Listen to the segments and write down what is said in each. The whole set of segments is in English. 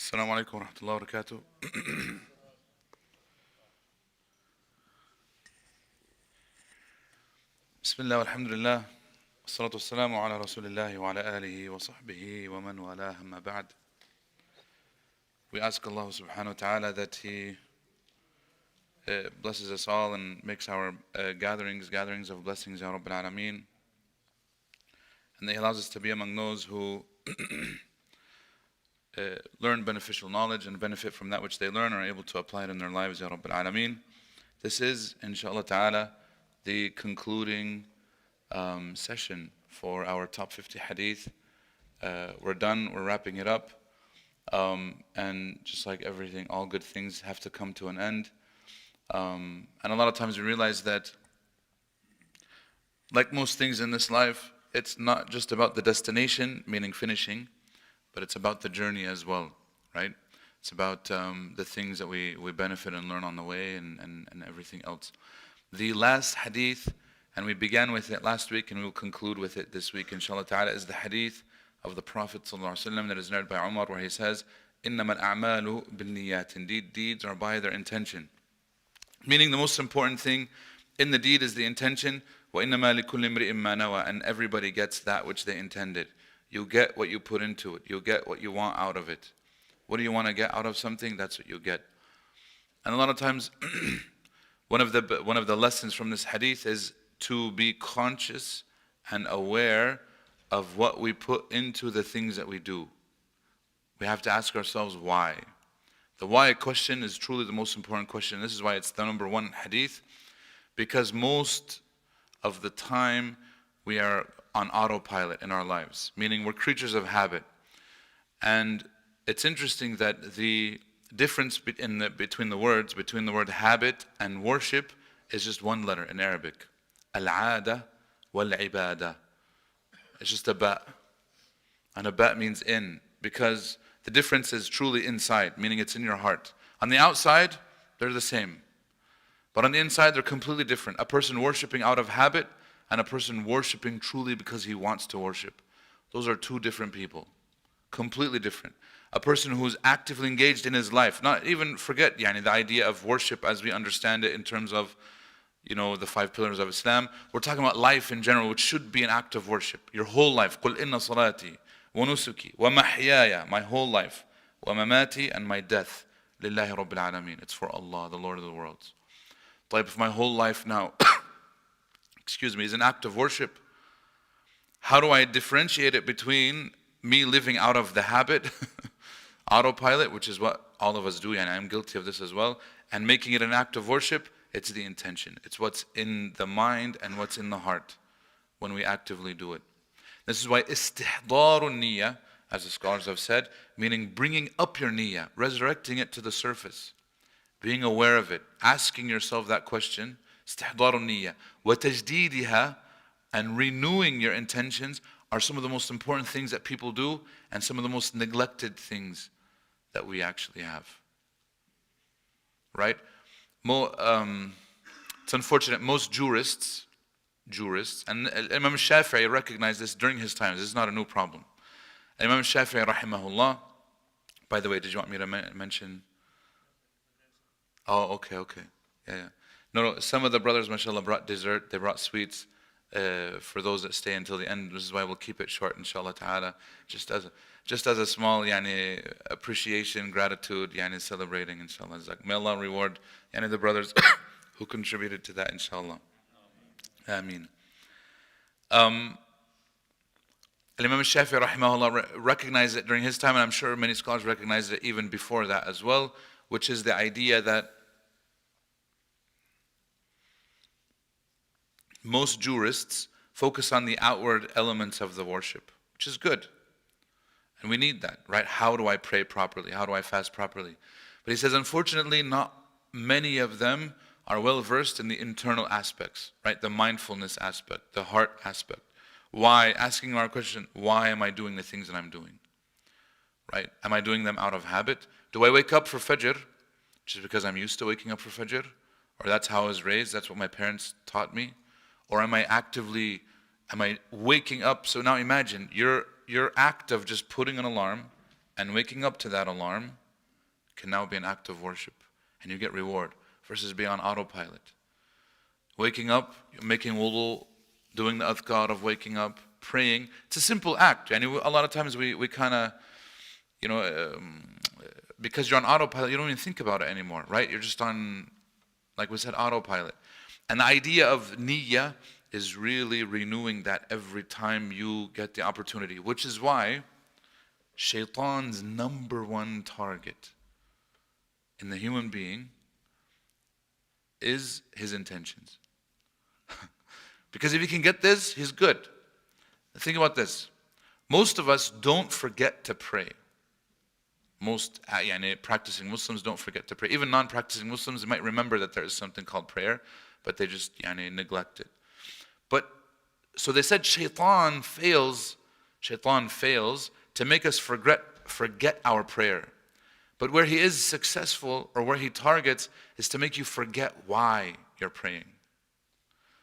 السلام عليكم ورحمة الله وبركاته. بسم الله والحمد لله والصلاة والسلام على رسول الله وعلى آله وصحبه ومن والاه أما بعد. We ask Allah subhanahu wa ta'ala that He blesses us all and makes our gatherings of blessings, Ya Rabbil Alameen. And that He allows us to be among those who learn beneficial knowledge and benefit from that which they learn and are able to apply it in their lives, Ya Rabbil Alameen. This is, inshallah ta'ala, the concluding session for our top 50 hadith. We're done, we're wrapping it up. And just like everything, all good things have to come to an end. And a lot of times we realize that, like most things in this life, it's not just about the destination, meaning finishing, but it's about the journey as well, right? It's about the things that we benefit and learn on the way and everything else. The last hadith, and we began with it last week and we will conclude with it this week, inshallah ta'ala, is the hadith of the Prophet ﷺ that is narrated by Umar, where he says, إِنَّمَا الْأَعْمَالُ بِالنِّيَّاتِ. Indeed, deeds are by their intention. Meaning the most important thing in the deed is the intention. وَإِنَّمَا لِكُلِّ امْرِئٍ مَّا نَوَى. And everybody gets that which they intended. You get what you put into it. You get what you want out of it. What do you want to get out of something? That's what you get. And a lot of times, one of the lessons from this hadith is to be conscious and aware of what we put into the things that we do. We have to ask ourselves why. The why question is truly the most important question. This is why it's the number one hadith, because most of the time we are on autopilot in our lives, meaning we're creatures of habit. And it's interesting that the difference between the word habit and worship is just one letter in Arabic. Al-'ada wal-'ibada. It's just a ba. And a ba means in, because the difference is truly inside, meaning it's in your heart. On the outside, they're the same. But on the inside, they're completely different. A person worshiping out of habit and a person worshiping truly because he wants to worship. Those are two different people. Completely different. A person who's actively engaged in his life, not even forget the idea of worship as we understand it in terms of, the 5 pillars of Islam. We're talking about life in general, which should be an act of worship. Your whole life. قُلْ إِنَّ صَلَاتِي وَنُسُكِي وَمَحْيَايَ. My whole life. وَمَمَاتِي. And my death. لِلَّهِ رَبِّ الْعَالَمِينَ. It's for Allah, the Lord of the worlds. Like if my whole life now, is an act of worship, how do I differentiate it between me living out of the habit, autopilot, which is what all of us do, and I'm guilty of this as well, and making it an act of worship? It's the intention. It's what's in the mind and what's in the heart when we actively do it. This is why istihdarun niyyah, as the scholars have said, meaning bringing up your niyyah, resurrecting it to the surface, being aware of it, asking yourself that question, istihdarun niyyah, wa tajdeediha, and renewing your intentions are some of the most important things that people do and some of the most neglected things that we actually have. Right? It's unfortunate, most jurists, and Imam Shafi'i recognized this during his time. This is not a new problem. Imam Shafi'i rahimahullah, by the way, did you want me to mention? Oh, okay. Yeah. No, some of the brothers, mashallah, brought dessert, they brought sweets for those that stay until the end. This is why we'll keep it short, inshallah ta'ala, just as a small appreciation, gratitude, celebrating, inshallah. May Allah reward the brothers who contributed to that, inshallah. Ameen. Imam Shafi'i rahimahullah recognized it during his time, and I'm sure many scholars recognized it even before that as well, which is the idea that most jurists focus on the outward elements of the worship, which is good. And we need that, right? How do I pray properly? How do I fast properly? But he says, unfortunately, not many of them are well versed in the internal aspects, right? The mindfulness aspect, the heart aspect. Why? Asking our question, why am I doing the things that I'm doing? Right? Am I doing them out of habit? Do I wake up for Fajr just because I'm used to waking up for Fajr? Or that's how I was raised, that's what my parents taught me? Or am I waking up? So now imagine, your act of just putting an alarm And waking up to that alarm can now be an act of worship, and you get reward, versus being on autopilot. Waking up, making wudu, doing the adhkar of waking up, praying. It's a simple act. And a lot of times we kind of, because you're on autopilot, you don't even think about it anymore, right? You're just on, like we said, autopilot. And the idea of niyyah is really renewing that every time you get the opportunity, which is why Shaitan's number one target in the human being is his intentions. Because if he can get this, he's good. Think about this. Most of us don't forget to pray. Most practicing Muslims don't forget to pray. Even non-practicing Muslims might remember that there is something called prayer, but they just neglect it. But so they said Shaitan fails to make us forget our prayer. But where he is successful, or where he targets, is to make you forget why you're praying.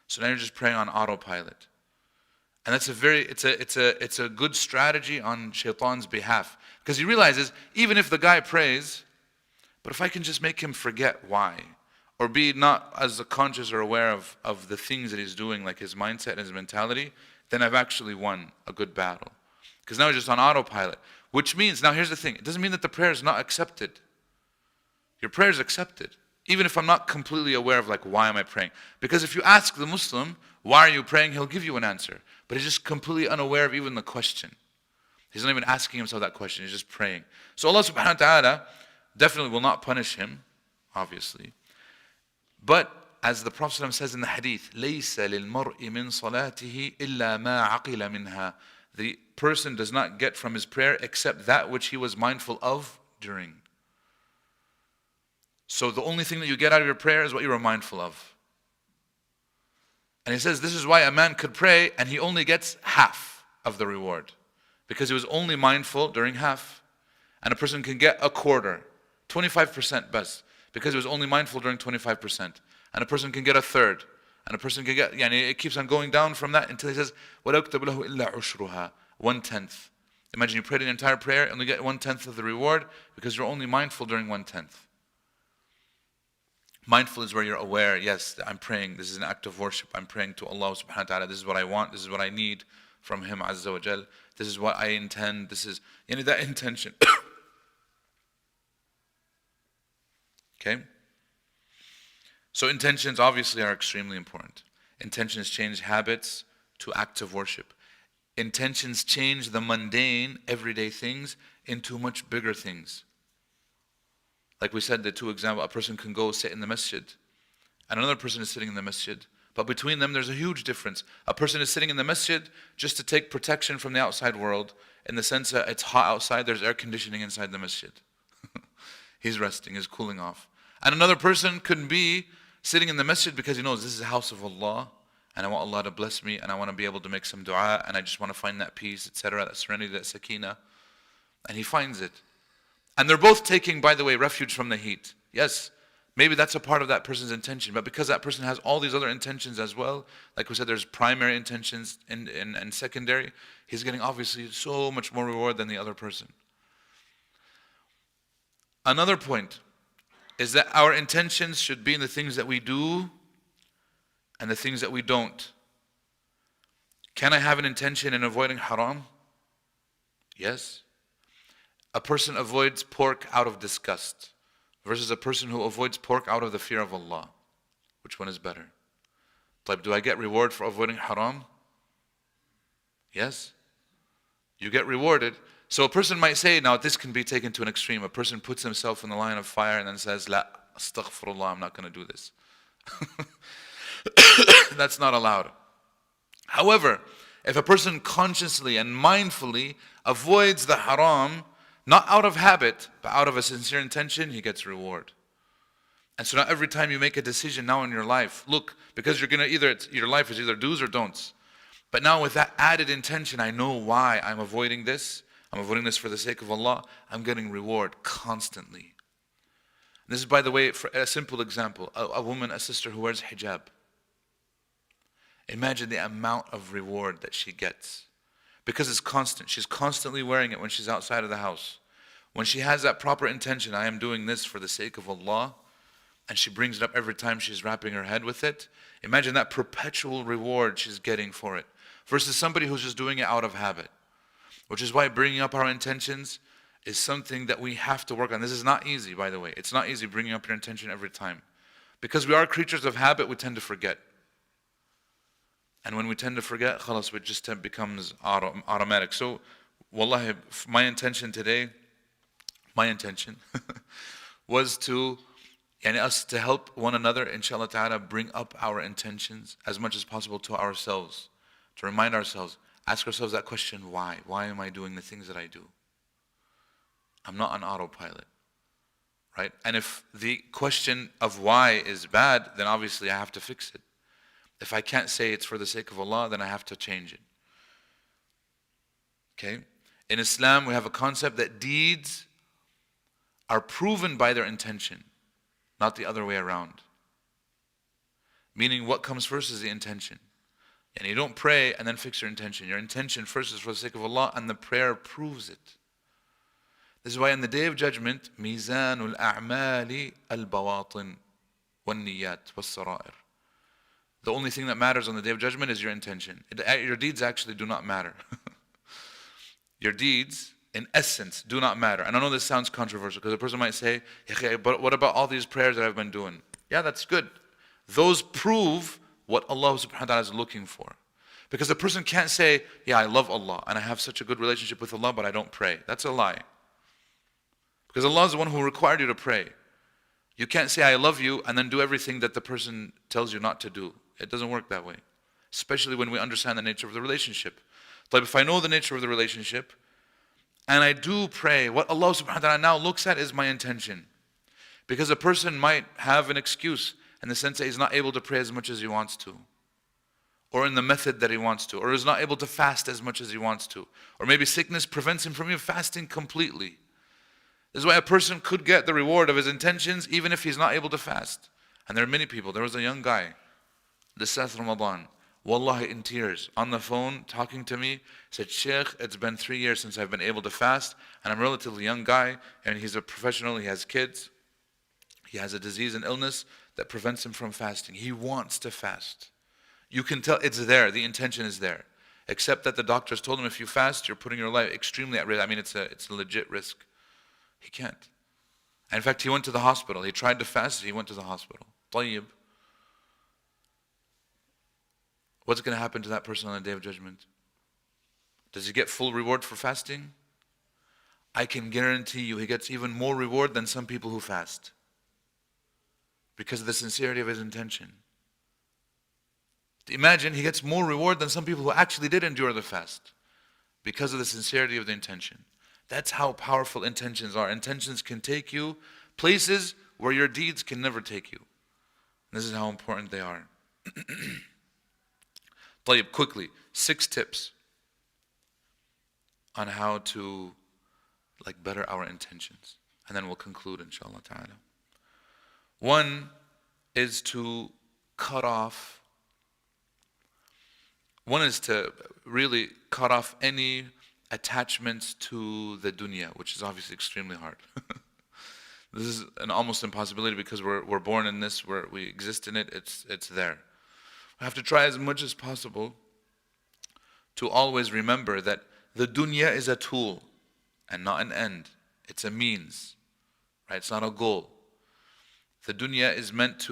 So now you're just praying on autopilot. And that's it's a good strategy on Shaitan's behalf. Because he realizes, even if the guy prays, but if I can just make him forget why, or be not as conscious or aware of the things that he's doing, like his mindset and his mentality, then I've actually won a good battle. Because now he's just on autopilot. Which means, now here's the thing, it doesn't mean that the prayer is not accepted. Your prayer is accepted. Even if I'm not completely aware of why am I praying? Because if you ask the Muslim, why are you praying? He'll give you an answer. But he's just completely unaware of even the question. He's not even asking himself that question, he's just praying. So Allah subhanahu wa ta'ala definitely will not punish him, obviously. But as the Prophet says in the hadith, لَيْسَ لِلْمَرْءِ مِنْ صَلَاتِهِ إِلَّا مَا عَقِلَ مِنْهَا. The person does not get from his prayer except that which he was mindful of during. So the only thing that you get out of your prayer is what you were mindful of. And he says this is why a man could pray and he only gets half of the reward. Because he was only mindful during half. And a person can get a quarter, 25% best, because he was only mindful during 25%. And a person can get a third. And a person can get, it keeps on going down from that until he says, وَلَا يُكْتَبْ لَهُ إِلَّا عُشْرُهَا, 1/10. Imagine you prayed an entire prayer and only get 1/10 of the reward because you're only mindful during 1/10. Mindful is where you're aware, yes, I'm praying, this is an act of worship, I'm praying to Allah subhanahu wa ta'ala, this is what I want, this is what I need from Him Azza wa Jal, this is what I intend, this is, that intention. Okay? So intentions obviously are extremely important. Intentions change habits to acts of worship. Intentions change the mundane, everyday things into much bigger things. Like we said, the two examples, a person can go sit in the masjid, and another person is sitting in the masjid. But between them, there's a huge difference. A person is sitting in the masjid just to take protection from the outside world, in the sense that it's hot outside, there's air conditioning inside the masjid. He's resting, he's cooling off. And another person could be sitting in the masjid because he knows this is the house of Allah, and I want Allah to bless me, and I want to be able to make some dua, and I just want to find that peace, etc., that serenity, that sakina. And he finds it. And they're both taking, by the way, refuge from the heat. Yes, maybe that's a part of that person's intention, but because that person has all these other intentions as well, like we said, there's primary intentions and secondary, he's getting obviously so much more reward than the other person. Another point is that our intentions should be in the things that we do and the things that we don't. Can I have an intention in avoiding haram? Yes. A person avoids pork out of disgust versus a person who avoids pork out of the fear of Allah. Which one is better? Do I get reward for avoiding haram? Yes. You get rewarded. So a person might say, now this can be taken to an extreme. A person puts himself in the line of fire and then says, La, astaghfirullah, I'm not going to do this. That's not allowed. However, if a person consciously and mindfully avoids the haram, not out of habit, but out of a sincere intention, he gets reward. And so now every time you make a decision now in your life, look, because you're going to your life is either do's or don'ts. But now with that added intention, I know why I'm avoiding this. I'm avoiding this for the sake of Allah. I'm getting reward constantly. This is, by the way, for a simple example. A woman, a sister who wears hijab. Imagine the amount of reward that she gets. Because it's constant. She's constantly wearing it when she's outside of the house. When she has that proper intention, I am doing this for the sake of Allah, and she brings it up every time she's wrapping her head with it, imagine that perpetual reward she's getting for it. Versus somebody who's just doing it out of habit. Which is why bringing up our intentions is something that we have to work on. This is not easy, by the way. It's not easy bringing up your intention every time. Because we are creatures of habit, we tend to forget. And when we tend to forget, khalas, it just becomes automatic. So, wallahi, my intention today, was to, us to help one another, inshallah ta'ala, bring up our intentions as much as possible to ourselves. To remind ourselves, ask ourselves that question, why? Why am I doing the things that I do? I'm not on autopilot, right? And if the question of why is bad, then obviously I have to fix it. If I can't say it's for the sake of Allah, then I have to change it. Okay? In Islam, we have a concept that deeds are proven by their intention, not the other way around. Meaning what comes first is the intention. And you don't pray and then fix your intention. Your intention first is for the sake of Allah, and the prayer proves it. This is why in the Day of Judgment, مِيزَانُ الْأَعْمَالِ الْبَوَاطِنِ وَالنِّيَّاتِ وَالسَّرَائِرِ. The only thing that matters on the Day of Judgment is your intention. Your deeds actually do not matter. Your deeds, in essence, do not matter. And I know this sounds controversial, because a person might say, but what about all these prayers that I've been doing? Yeah, that's good. Those prove what Allah subhanahu wa ta'ala is looking for. Because a person can't say, yeah, I love Allah, and I have such a good relationship with Allah, but I don't pray. That's a lie. Because Allah is the one who required you to pray. You can't say, I love you, and then do everything that the person tells you not to do. It doesn't work that way. Especially when we understand the nature of the relationship. Like if I know the nature of the relationship, and I do pray, what Allah subhanahu wa ta'ala now looks at is my intention. Because a person might have an excuse in the sense that he's not able to pray as much as he wants to. Or in the method that he wants to. Or is not able to fast as much as he wants to. Or maybe sickness prevents him from even fasting completely. This is why a person could get the reward of his intentions even if he's not able to fast. And there are many people. There was a young guy, this last Ramadan, wallahi in tears, on the phone, talking to me, said, Sheikh, it's been 3 years since I've been able to fast, and I'm a relatively young guy, and he's a professional, he has kids, he has a disease and illness that prevents him from fasting. He wants to fast. You can tell it's there, the intention is there. Except that the doctors told him if you fast, you're putting your life extremely at risk. I mean, it's a legit risk. He can't. And in fact, he went to the hospital. He tried to fast, he went to the hospital. Tayyib. What's going to happen to that person on the Day of Judgment? Does he get full reward for fasting? I can guarantee you he gets even more reward than some people who fast. Because of the sincerity of his intention. Imagine he gets more reward than some people who actually did endure the fast. Because of the sincerity of the intention. That's how powerful intentions are. Intentions can take you places where your deeds can never take you. This is how important they are. Tayyib, quickly, 6 tips on how to better our intentions. And then we'll conclude, inshallah ta'ala. One is to really cut off any attachments to the dunya, which is obviously extremely hard. This is an almost impossibility because we're born in this, we exist in it, it's there. We have to try as much as possible to always remember that the dunya is a tool and not an end. It's a means, right? It's not a goal. The dunya is meant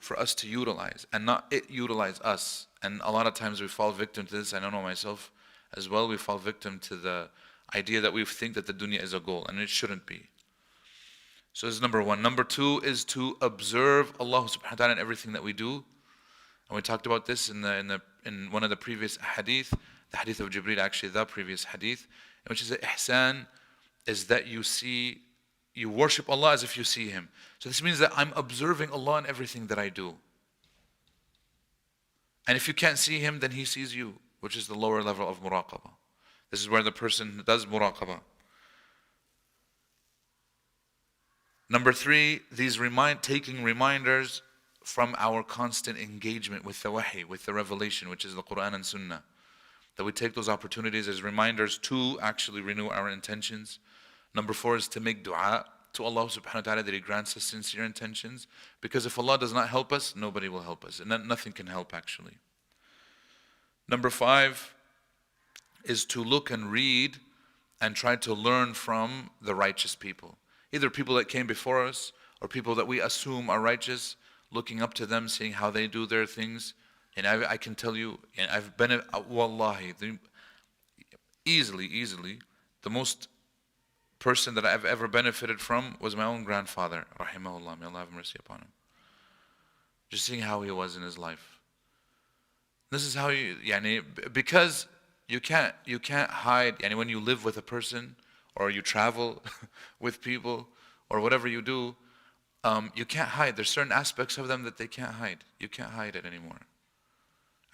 for us to utilize and not it utilize us. And a lot of times we fall victim to this. I don't know myself as well. We fall victim to the idea that we think that the dunya is a goal, and it shouldn't be. So this is number one. Number two is to observe Allah subhanahu wa ta'ala in everything that we do. And we talked about this in one of the previous hadith, the hadith of Jibreel, actually the previous hadith, which is that ihsan is that you worship Allah as if you see Him. So this means that I'm observing Allah in everything that I do. And if you can't see Him, then He sees you, which is the lower level of muraqabah. This is where the person does muraqabah. Number 3, taking reminders from our constant engagement with the wahi, with the revelation, which is the Quran and Sunnah. That we take those opportunities as reminders to actually renew our intentions. Number 4 is to make dua to Allah subhanahu wa ta'ala that He grants us sincere intentions. Because if Allah does not help us, nobody will help us. And nothing can help actually. Number 5 is to look and read and try to learn from the righteous people. Either people that came before us or people that we assume are righteous, looking up to them, seeing how they do their things. And I can tell you, and I've been, wallahi, easily, the most person that I've ever benefited from was my own grandfather, rahimahullah, may Allah have mercy upon him. Just seeing how he was in his life. This is how you, because you can't hide, when you live with a person, or you travel with people, or whatever you do, you can't hide. There's certain aspects of them that they can't hide. You can't hide it anymore.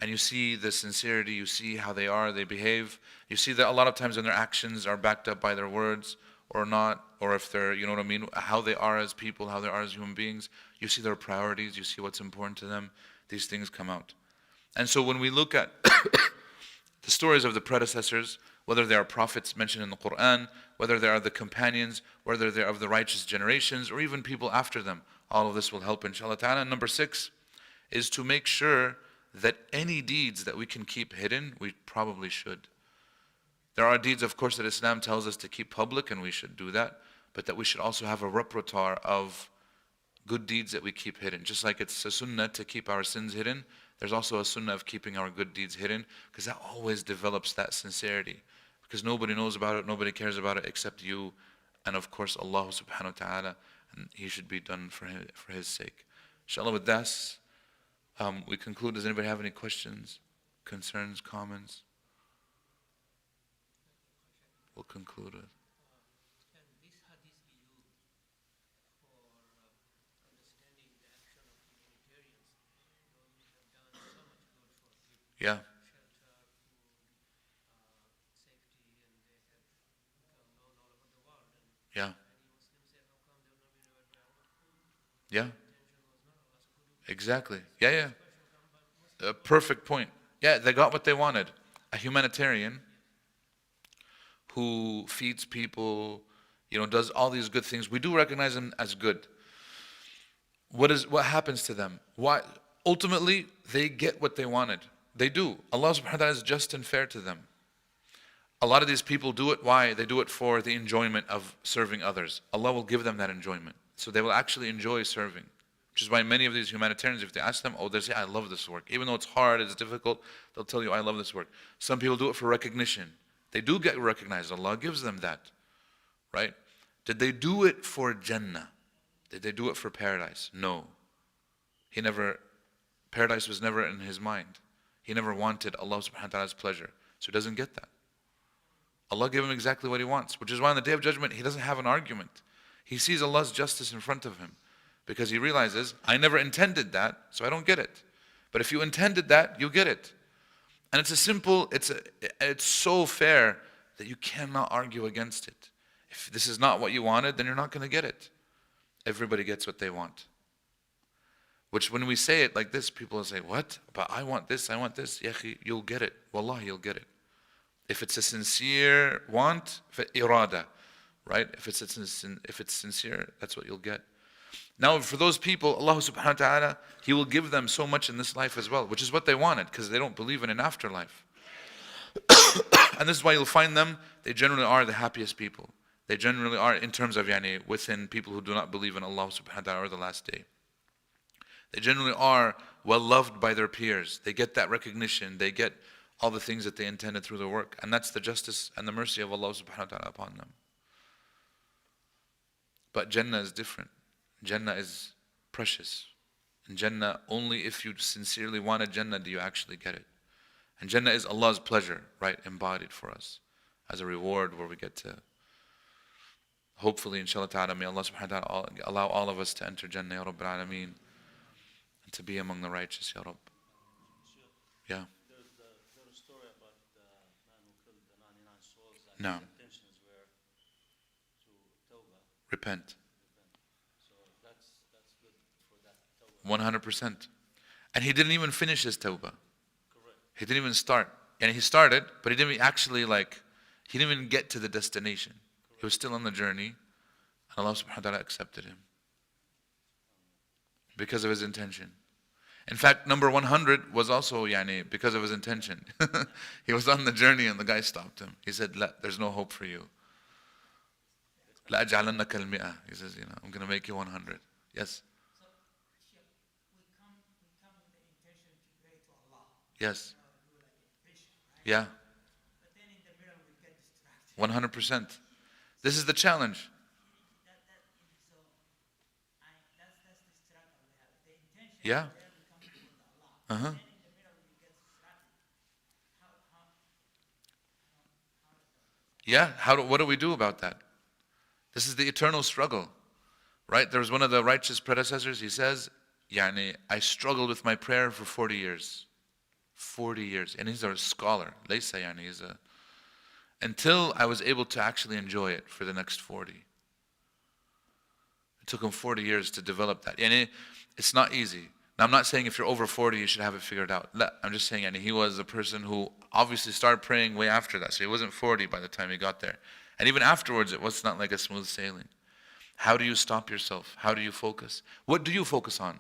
And you see the sincerity, you see how they are, they behave. You see that a lot of times when their actions are backed up by their words or not, or if they're, you know what I mean, how they are as people, how they are as human beings. You see their priorities, you see what's important to them. These things come out. And so when we look at the stories of the predecessors, whether they are prophets mentioned in the Quran, whether they are the companions, whether they are of the righteous generations, or even people after them, all of this will help inshallah ta'ala. And number 6 is to make sure that any deeds that we can keep hidden, we probably should. There are deeds, of course, that Islam tells us to keep public, and we should do that, but that we should also have a repertoire of good deeds that we keep hidden. Just like it's a sunnah to keep our sins hidden, there's also a sunnah of keeping our good deeds hidden, because that always develops that sincerity. Because nobody knows about it, nobody cares about it except you, and of course Allah subhanahu wa ta'ala, and He should be done for His sake. Inshallah, with this, we conclude. Does anybody have any questions, concerns, comments? We'll conclude it. Can this hadith be used for understanding the action of humanitarians? Those who have done so much good for people. Yeah. Shelter, food, safety, and they have become known all over the world. And Yeah. many Muslims say, how come they will not be remembered by Allah? Yeah. Intention was not Allah's good. Exactly. Yeah. A perfect point. Yeah, they got what they wanted. A humanitarian who feeds people, does all these good things. We do recognize them as good. What happens to them? Why? Ultimately, they get what they wanted. They do. Allah subhanahu wa ta'ala is just and fair to them. A lot of these people do it. Why? They do it for the enjoyment of serving others. Allah will give them that enjoyment. So they will actually enjoy serving. Which is why many of these humanitarians, if they ask them, they say, I love this work. Even though it's hard, it's difficult, they'll tell you, I love this work. Some people do it for recognition. They do get recognized. Allah gives them that. Right? Did they do it for Jannah? Did they do it for paradise? No. Paradise was never in his mind. He never wanted Allah subhanahu wa ta'ala's pleasure. So he doesn't get that. Allah gave him exactly what he wants. Which is why on the Day of Judgment, he doesn't have an argument. He sees Allah's justice in front of him. Because he realizes, I never intended that, so I don't get it. But if you intended that, you get it. And it's so fair that you cannot argue against it. If this is not what you wanted, then you're not going to get it. Everybody gets what they want. Which when we say it like this, people will say, what? But I want this, Yahi, you'll get it. Wallahi, you'll get it. If it's a sincere want, irada, right? If it's sincere, that's what you'll get. Now for those people, Allah subhanahu wa ta'ala, He will give them so much in this life as well, which is what they wanted, because they don't believe in an afterlife. And this is why you'll find them, they generally are the happiest people. They generally are, in terms of within people who do not believe in Allah subhanahu wa ta'ala or the last day. They generally are well loved by their peers. They get that recognition. They get all the things that they intended through their work. And that's the justice and the mercy of Allah subhanahu wa ta'ala upon them. But Jannah is different. Jannah is precious. And Jannah, only if you sincerely wanted Jannah do you actually get it. And Jannah is Allah's pleasure, right, embodied for us as a reward where we get to, hopefully, inshallah ta'ala, may Allah subhanahu wa ta'ala allow all of us to enter Jannah, Ya Rabbil Alameen, and to be among the righteous, Ya Rabb. Yeah. There's a story about the man who killed the 99 souls, and No. his intentions were to tawbah. Repent. So that's good for that tawbah. 100%. And he didn't even finish his tawbah. Correct. He didn't even start. And he started, but he didn't actually he didn't even get to the destination. Correct. He was still on the journey, and Allah subhanahu wa ta'ala accepted him because of his intention. In fact, number 100 was also because of his intention. He was on the journey and the guy stopped him. He said, "La, there's no hope for you. La أجعلنك المئة." He says, I'm going to make you 100. Yes? So, Sheikh, we come with the intention to pray to Allah. Yes. Do like a vision, right? Yeah. But then in the middle we get distracted. 100%. This is the challenge. That's the struggle we have. The intention. Yeah. Then we come with Allah. Uh-huh. Then in the middle we get distracted. Yeah. What do we do about that? This is the eternal struggle. Right? There was one of the righteous predecessors. He says, I struggled with my prayer for 40 years. 40 years. And he's a scholar. Laysa until I was able to actually enjoy it for the next 40. It took him 40 years to develop that. And it's not easy. Now, I'm not saying if you're over 40, you should have it figured out. I'm just saying he was a person who obviously started praying way after that. So he wasn't 40 by the time he got there. And even afterwards, it was not like a smooth sailing. How do you stop yourself? How do you focus? What do you focus on?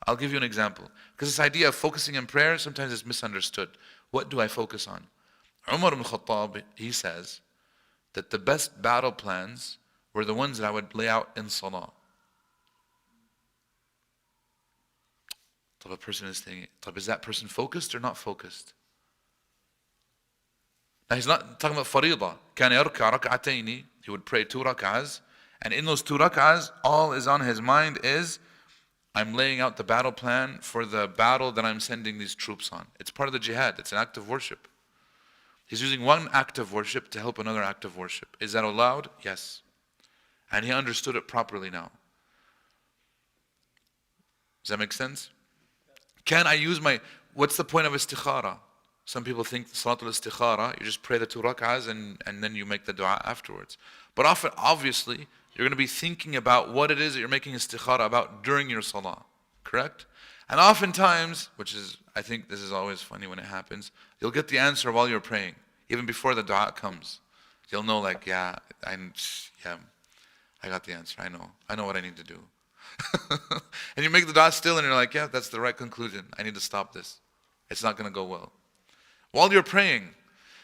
I'll give you an example. Because this idea of focusing in prayer, sometimes is misunderstood. What do I focus on? Umar ibn Khattab, he says that the best battle plans were the ones that I would lay out in salah. A person is thinking, is that person focused or not focused? Now he's not talking about faridah. كان يركع ركعتين. He would pray 2 rak'ahs. And in those 2 rak'ahs, all is on his mind is, I'm laying out the battle plan for the battle that I'm sending these troops on. It's part of the jihad. It's an act of worship. He's using one act of worship to help another act of worship. Is that allowed? Yes. And he understood it properly now. Does that make sense? Can I use what's the point of istikhara? Some people think Salatul Istikhara, you just pray the 2 rak'ahs and then you make the dua afterwards. But often, obviously, you're going to be thinking about what it is that you're making istikhara about during your salah. Correct? And oftentimes, I think this is always funny when it happens, you'll get the answer while you're praying, even before the dua comes. You'll know I got the answer. I know what I need to do. And you make the dua still and you're like, yeah, that's the right conclusion. I need to stop this. It's not going to go well. While you're praying.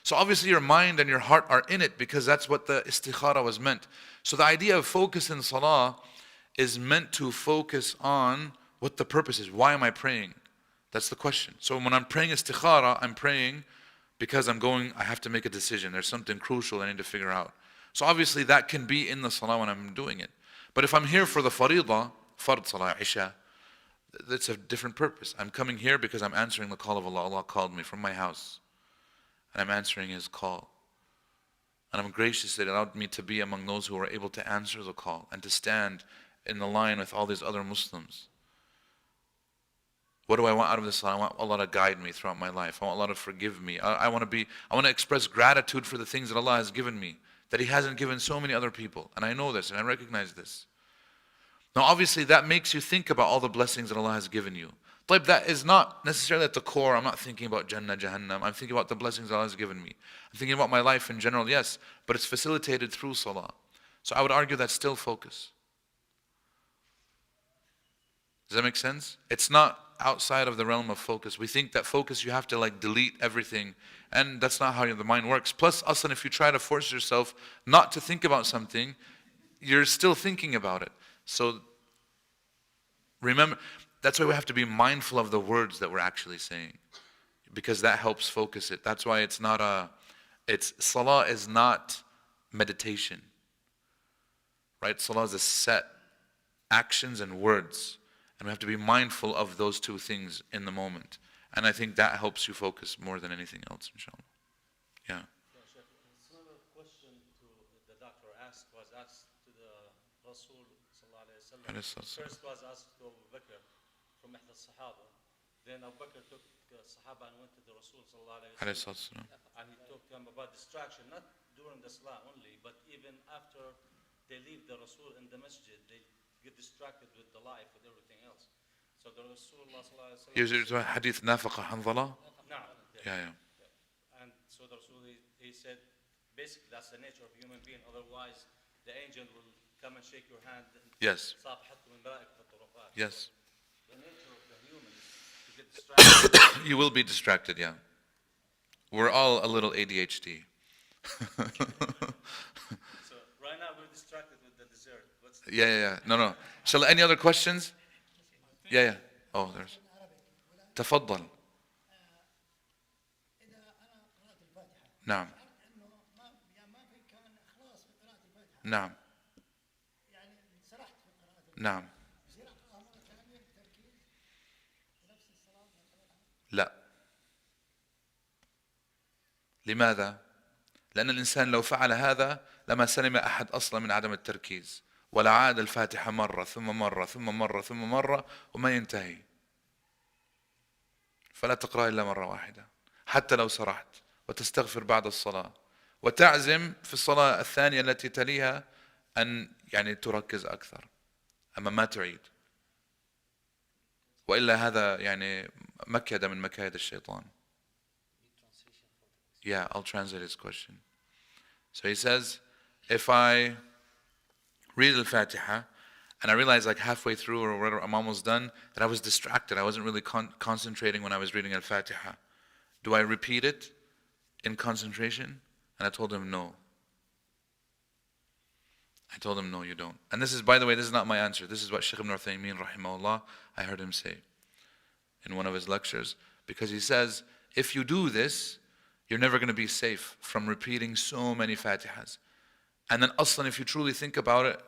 So obviously your mind and your heart are in it because that's what the istikhara was meant. So the idea of focus in salah is meant to focus on what the purpose is. Why am I praying? That's the question. So when I'm praying istikhara, I'm praying because I have to make a decision. There's something crucial I need to figure out. So obviously that can be in the salah when I'm doing it. But if I'm here for the faridah, fard salah, Isha, that's a different purpose. I'm coming here because I'm answering the call of Allah. Allah called me from my house. And I'm answering His call. And I'm gracious that it allowed me to be among those who were able to answer the call and to stand in the line with all these other Muslims. What do I want out of this? I want Allah to guide me throughout my life. I want Allah to forgive me. I want to express gratitude for the things that Allah has given me, that He hasn't given so many other people. And I know this and I recognize this. Now obviously that makes you think about all the blessings that Allah has given you. But that is not necessarily at the core. I'm not thinking about Jannah, Jahannam. I'm thinking about the blessings Allah has given me. I'm thinking about my life in general, yes. But it's facilitated through salah. So I would argue that's still focus. Does that make sense? It's not outside of the realm of focus. We think that focus you have to delete everything. And that's not how the mind works. Plus, aslan, if you try to force yourself not to think about something, you're still thinking about it. So remember, that's why we have to be mindful of the words that we're actually saying, because that helps focus it. That's why salah is not meditation, right? Salah is a set actions and words, and we have to be mindful of those 2 things in the moment. And I think that helps you focus more than anything else, inshallah. Yeah. Similar question to the doctor was asked to the Rasul sallallahu alayhi wa sallam. First was asked to Abu Bakr from Ihda Sahaba. Then Abu Bakr took Sahaba and went to the Rasul sallallahu alayhi wa sallam. And he talked to him about distraction, not during the Salah only, but even after they leave the Rasul in the masjid, they get distracted with the life, with everything else. So the Rasulullah sallallahu alayhi wa sallam. Here's Hadith Nafaqa Hanzala. No. Yeah. And so the Rasul, he said, basically that's the nature of a human being. Otherwise, the angel will come and shake your hand. And Yes. صافحتكم الملائكة في الطرقات. Yes. The nature of the human is to get distracted. You will be distracted, yeah. We're all a little ADHD. So right now we're distracted with the dessert. What's the Yeah. No. Shall any other questions? Yeah. Oh, there's. تفضل. إذا أنا قرأت الفاتحة نعم. شعرت إنه ما في كان إخلاص في قراءة الفاتحة نعم. يعني سرحت في قراءة الفاتحة نعم. يصير أقرأها مرة ثانية بتركيز بنفس الصلاة مثلا. لا. لماذا؟ لأن الإنسان لو فعل هذا لما سلم أحد أصلا من عدم التركيز، ولا عاد الفاتحة مرة ثم مرة ثم مرة ثم مرة وما ينتهي. فلا تقرأ إلا مرة واحدة حتى لو سرحت، وتستغفر بعد الصلاة، وتعزم في الصلاة الثانية التي تليها أن يعني تركز أكثر، أما ما تعيد، وإلا هذا يعني مكيدة من مكايد الشيطان. Yeah, I'll translate his question. So he says, if I read Al-Fatiha and I realize like halfway through or whatever, I'm almost done, that I was distracted. I wasn't really concentrating when I was reading Al-Fatiha. Do I repeat it in concentration? And I told him no. I told him no, you don't. And this is, by the way, this is not my answer. This is what Shaykh ibn Uthaymeen rahimahullah, I heard him say in one of his lectures. Because he says, if you do this, you're never going to be safe from repeating so many Fatihas. And then aslan, if you truly think about it,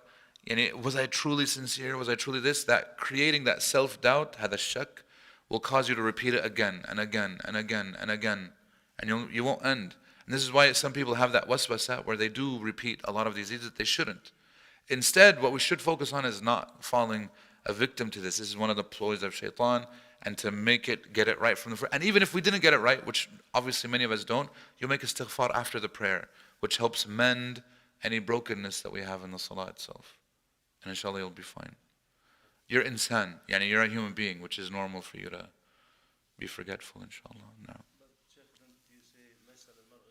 was I truly sincere? Was I truly this? That creating that self-doubt, هذا الشك, will cause you to repeat it again and again and again and again. And you won't end. And this is why some people have that waswasa where they do repeat a lot of these deeds that they shouldn't. Instead, what we should focus on is not falling a victim to this. This is one of the ploys of shaitan. And to get it right from the first. And even if we didn't get it right, which obviously many of us don't, you'll make istighfar after the prayer, which helps mend any brokenness that we have in the salah itself. And inshallah you'll be fine. You're insan, yani you're a human being, which is normal for you to be forgetful, inshallah. No. But Sheikh, don't you say ليس للمرء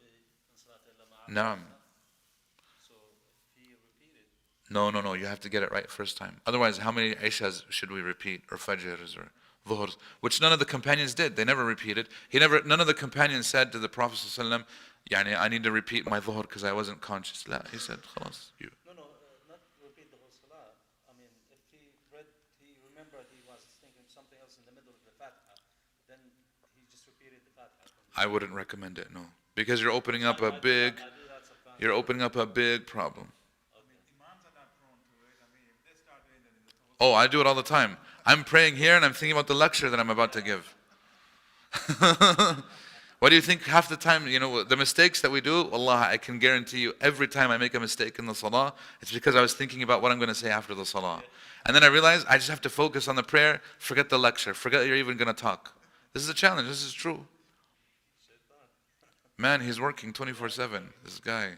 من صلاة إلا مع Naam. So if he repeated. No, you have to get it right first time. Otherwise, how many Ishas should we repeat, or Fajrs, or Dhuhrs, which none of the companions did. They never repeated. None of the companions said to the Prophet ﷺ, I need to repeat my Dhuhr because I wasn't conscious. La, he said, خلاص, you. No, not repeat the whole salah. I mean, if he remembered he was thinking something else in the middle of the Fatiha, then he just repeated the Fatiha. I wouldn't recommend it, no. Because you're opening up a big problem. Oh, I do it all the time. I'm praying here and I'm thinking about the lecture that I'm about to give. What do you think half the time, the mistakes that we do, Allah, I can guarantee you every time I make a mistake in the salah, it's because I was thinking about what I'm going to say after the salah. And then I realized I just have to focus on the prayer, forget the lecture, forget you're even going to talk. This is a challenge, this is true. Man, he's working 24/7, this guy.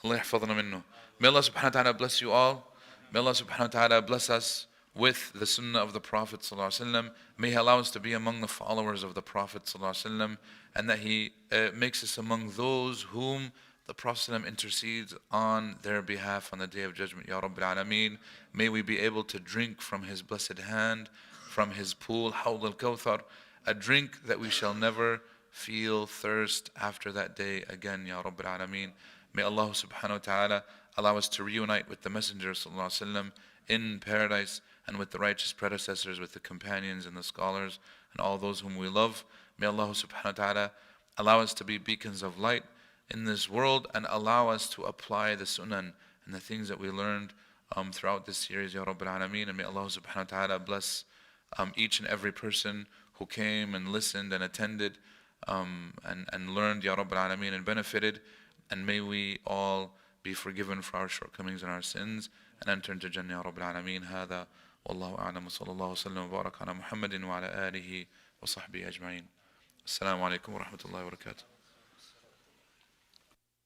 Allah yahfadhna minnu. May Allah subhanahu wa ta'ala bless you all. May Allah subhanahu wa ta'ala bless us with the sunnah of the Prophet ﷺ. May He allow us to be among the followers of the Prophet ﷺ, and that He makes us among those whom the Prophet ﷺ intercedes on their behalf on the Day of Judgment. Ya Rabbil Alameen. May we be able to drink from His blessed hand, from His pool, Hawd al-Kawthar, a drink that we shall never feel thirst after that day again. Ya Rabbil Alameen. May Allah subhanahu wa ta'ala allow us to reunite with the Messenger ﷺ in paradise, and with the righteous predecessors, with the companions and the scholars and all those whom we love. May Allah subhanahu wa ta'ala allow us to be beacons of light in this world, and allow us to apply the sunan and the things that we learned throughout this series, Ya Rabbil Alameen. And may Allah subhanahu wa ta'ala bless each and every person who came and listened and attended and learned, Ya Rabbil Alameen, and benefited. And may we all be forgiven for our shortcomings and our sins, and enter into Jannah, Ya Rabbil Alameen. هذا والله أعلم وصلى الله وسلم وبارك على محمد وعلى آله وصحبه أجمعين. السلام عليكم ورحمة الله وبركاته.